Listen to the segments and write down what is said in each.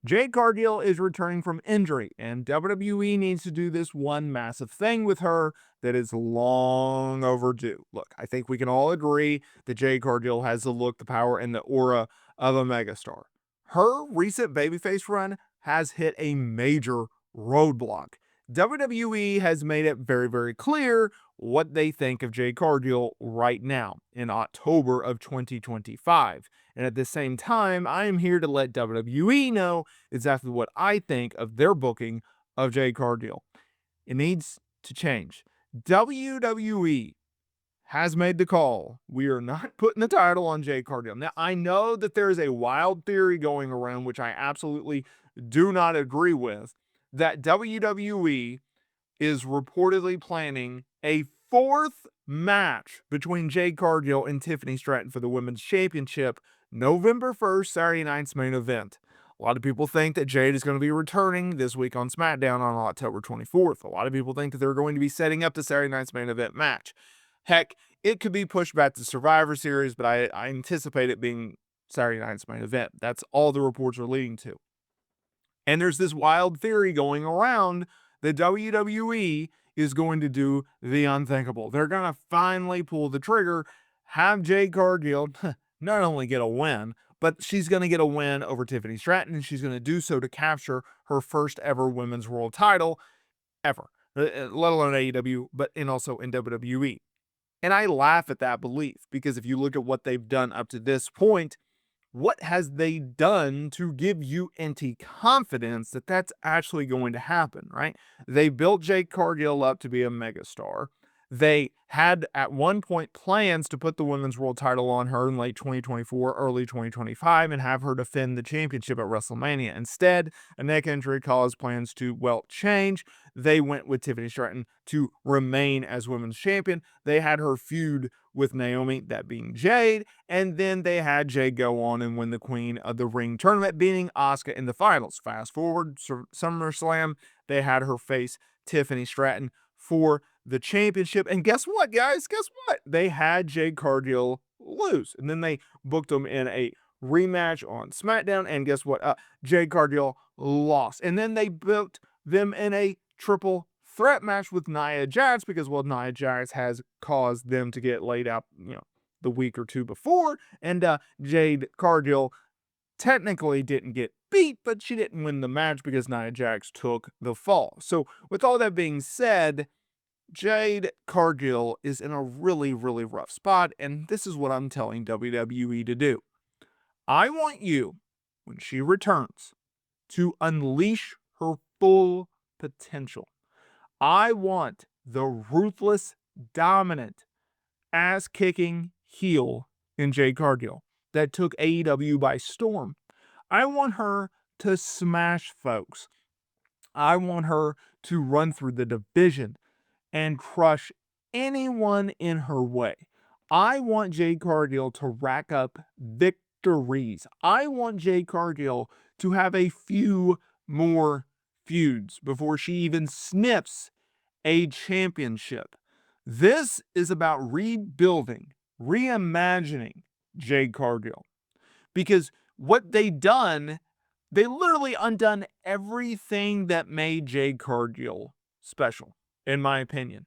Jade Cargill is returning from injury, and WWE needs to do this one massive thing with her that is long overdue. Look, I think we can all agree that Jade Cargill has the look, the power, and the aura of a megastar. Her recent babyface run has hit a major roadblock. WWE has made it very, very clear what they think of Jade Cargill right now in October of 2025. And at the same time, I am here to let WWE know exactly what I think of their booking of Jade Cargill. It needs to change. WWE has made the call. We are not putting the title on Jade Cargill. Now, I know that there is a wild theory going around, which I absolutely do not agree with, that WWE is reportedly planning a fourth match between Jade Cargill and Tiffany Stratton for the Women's Championship November 1st, Saturday night's main event. A lot of people think that Jade is going to be returning this week on SmackDown on October 24th. A lot of people think that they're going to be setting up the Saturday night's main event match. Heck, it could be pushed back to Survivor Series, but I anticipate it being Saturday night's main event. That's all the reports are leading to. And there's this wild theory going around that WWE is going to do the unthinkable. They're going to finally pull the trigger, have Jade Cargill not only get a win, but she's going to get a win over Tiffany Stratton, and she's going to do so to capture her first ever women's world title ever, let alone AEW, but and also in WWE. And I laugh at that belief because if you look at what they've done up to this point, what has they done to give you any confidence that that's actually going to happen, right? They built Jade Cargill up to be a megastar. They had at one point plans to put the women's world title on her in late 2024, early 2025, and have her defend the championship at WrestleMania. Instead, a neck injury caused plans to, well, change. They went with Tiffany Stratton to remain as women's champion. They had her feud with Naomi, that being Jade, and then they had Jade go on and win the Queen of the Ring tournament, beating Asuka in the finals. Fast forward, SummerSlam, they had her face Tiffany Stratton for the championship. And guess what, guys? Guess what? They had Jade Cargill lose. And then they booked them in a rematch on SmackDown. And guess what? Jade Cargill lost. And then they booked them in a triple threat match with Nia Jax because, well, Nia Jax has caused them to get laid out, the week or two before. And Jade Cargill technically didn't get beat, but she didn't win the match because Nia Jax took the fall. So with all that being said, Jade Cargill is in a really, really rough spot, and this is what I'm telling WWE to do. I want you, when she returns, to unleash her full potential. I want the ruthless, dominant, ass-kicking heel in Jade Cargill that took AEW by storm. I want her to smash folks. I want her to run through the division and crush anyone in her way. I want Jade Cargill to rack up victories. I want Jade Cargill to have a few more feuds before she even sniffs a championship. This is about rebuilding, reimagining Jade Cargill. Because what they done, they literally undone everything that made Jade Cargill special, in my opinion.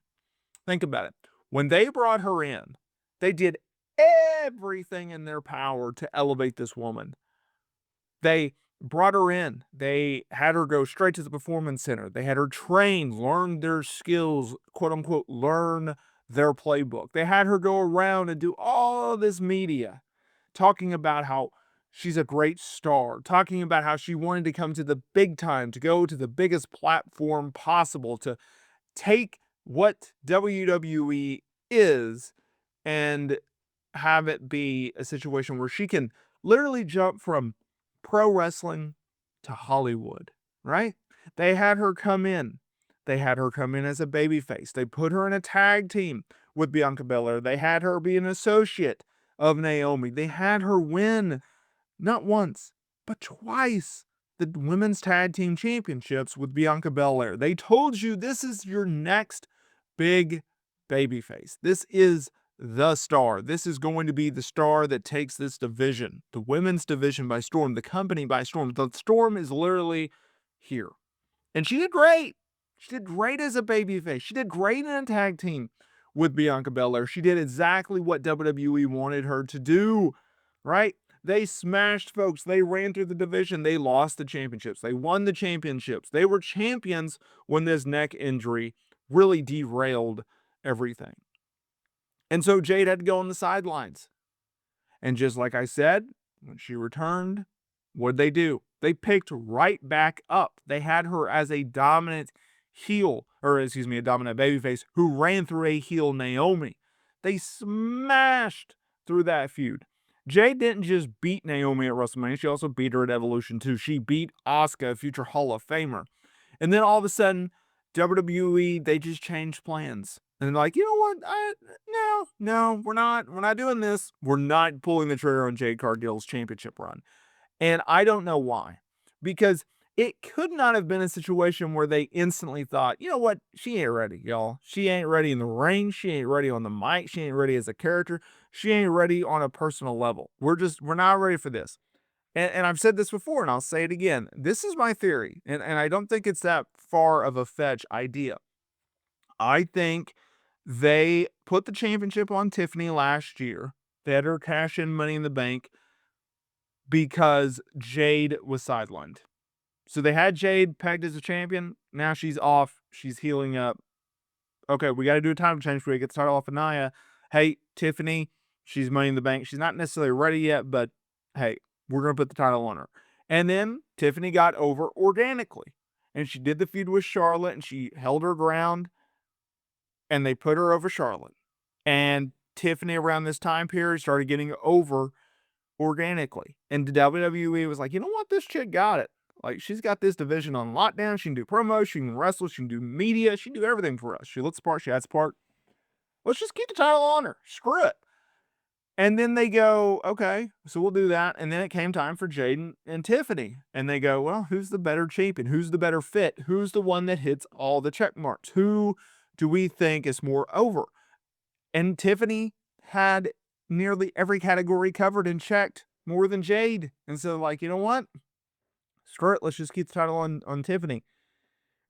Think about it. When they brought her in, they did everything in their power to elevate this woman. They brought her in. They had her go straight to the performance center. They had her train, learn their skills, quote unquote, learn their playbook. They had her go around and do all this media talking about how she's a great star, talking about how she wanted to come to the big time, to go to the biggest platform possible, to take what WWE is and have it be a situation where she can literally jump from pro wrestling to Hollywood, right? They had her come in. They had her come in as a babyface. They put her in a tag team with Bianca Belair. They had her be an associate of Naomi. They had her win not once, but twice the women's tag team championships with Bianca Belair. They told you this is your next big babyface. This is the star. This is going to be the star that takes this division, the women's division, by storm, the company by storm. The storm is literally here. And she did great. She did great as a babyface. She did great in a tag team with Bianca Belair. She did exactly what WWE wanted her to do, right? They smashed folks. They ran through the division. They lost the championships. They won the championships. They were champions when this neck injury really derailed everything. And so Jade had to go on the sidelines. And just like I said, when she returned, what'd they do? They picked right back up. They had her as a dominant heel, or excuse me, a dominant babyface who ran through a heel Naomi. They smashed through that feud. Jade didn't just beat Naomi at WrestleMania, she also beat her at Evolution 2. She beat Asuka, a future Hall of Famer. And then all of a sudden, WWE, they just changed plans. And like, you know what? No, we're not doing this. We're not pulling the trigger on Jade Cargill's championship run. And I don't know why. Because it could not have been a situation where they instantly thought, you know what? She ain't ready, y'all. She ain't ready in the ring. She ain't ready on the mic. She ain't ready as a character. She ain't ready on a personal level. We're not ready for this. And I've said this before, and I'll say it again. This is my theory, and I don't think it's that far of a fetch idea. I think they put the championship on Tiffany last year. They had her cash in Money in the Bank because Jade was sidelined. So they had Jade pegged as a champion. Now she's off. She's healing up. Okay, we got to do a title change before we get the title off of Nia. Hey, Tiffany, she's Money in the Bank. She's not necessarily ready yet, but hey, we're going to put the title on her. And then Tiffany got over organically. And she did the feud with Charlotte, and she held her ground, and they put her over Charlotte. And Tiffany, around this time period, started getting over organically. And the WWE was like, you know what? This chick got it. Like, she's got this division on lockdown. She can do promos. She can wrestle. She can do media. She can do everything for us. She looks the part. She has the part. Let's just keep the title on her. Screw it. And then they go, okay, so we'll do that. And then it came time for Jade and Tiffany. And they go, well, who's the better champion? Who's the better fit? Who's the one that hits all the check marks? Who do we think is more over? And Tiffany had nearly every category covered and checked more than Jade. And so, like, you know what? Screw it. Let's just keep the title on Tiffany.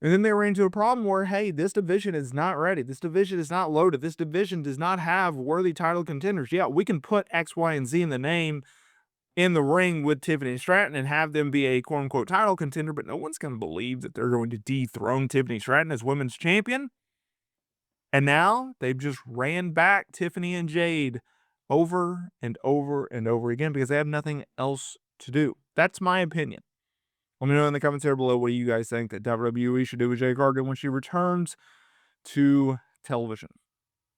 And then they ran into a problem where, hey, this division is not ready. This division is not loaded. This division does not have worthy title contenders. Yeah, we can put X, Y, and Z in the name in the ring with Tiffany Stratton and have them be a quote-unquote title contender, but no one's going to believe that they're going to dethrone Tiffany Stratton as women's champion. And now they've just ran back Tiffany and Jade over and over and over again because they have nothing else to do. That's my opinion. Let me know in the comments here below what do you guys think that WWE should do with Jade Cargill when she returns to television.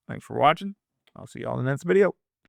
Thanks for watching. I'll see y'all in the next video.